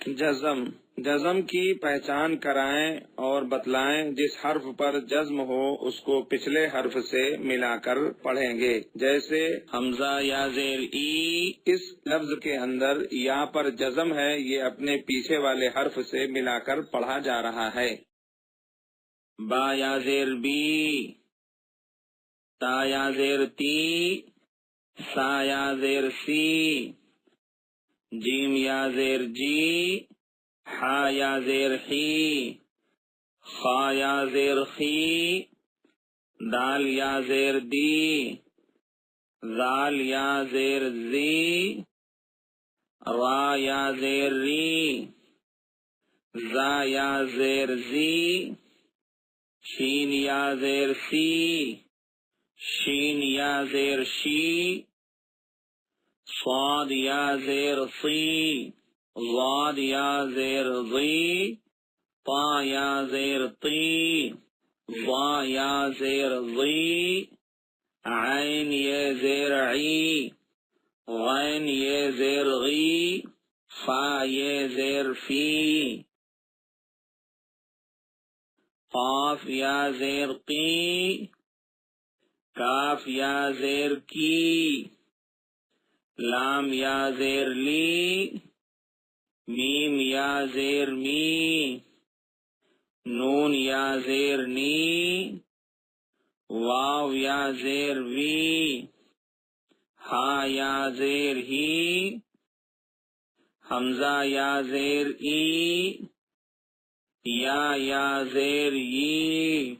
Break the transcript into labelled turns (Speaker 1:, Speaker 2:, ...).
Speaker 1: جزم جزم کی پہچان کرائیں اور بتلائیں۔ جس حرف پر جزم ہو اس کو پچھلے حرف سے ملا کر پڑھیں گے، جیسے حمزہ یا زیر ای۔ اس لفظ کے اندر یا پر جزم ہے، یہ اپنے پیچھے والے حرف سے ملا کر پڑھا جا رہا ہے۔ با یا زیر بی، تا یا زیر تی، سا یا زیر سی، جیم یا زیر جی، حا یا زیر حی، خا یا زیر خی، دال یا زیر دی، ذال یا زیر زی، را یا زیر ری، زا یا زیر زی، شین یا زیر سی، شین یا زیر شی، صاد یا زیر صی، ضاد یا زیر ضی، طا یا زیر طی، ضا یا زیر ضی، عین یا زیر عی، غین یا زیر غی، فا یا زیر فی، قاف یا زیر قی، کاف یا زیر کی، لام یا زیر لی، میم یا زیر می، نون یا زیر نی، واو یا زیر وی، ہا یا زیر ہی، حمزہ یا زیر ای، یا زیر ی۔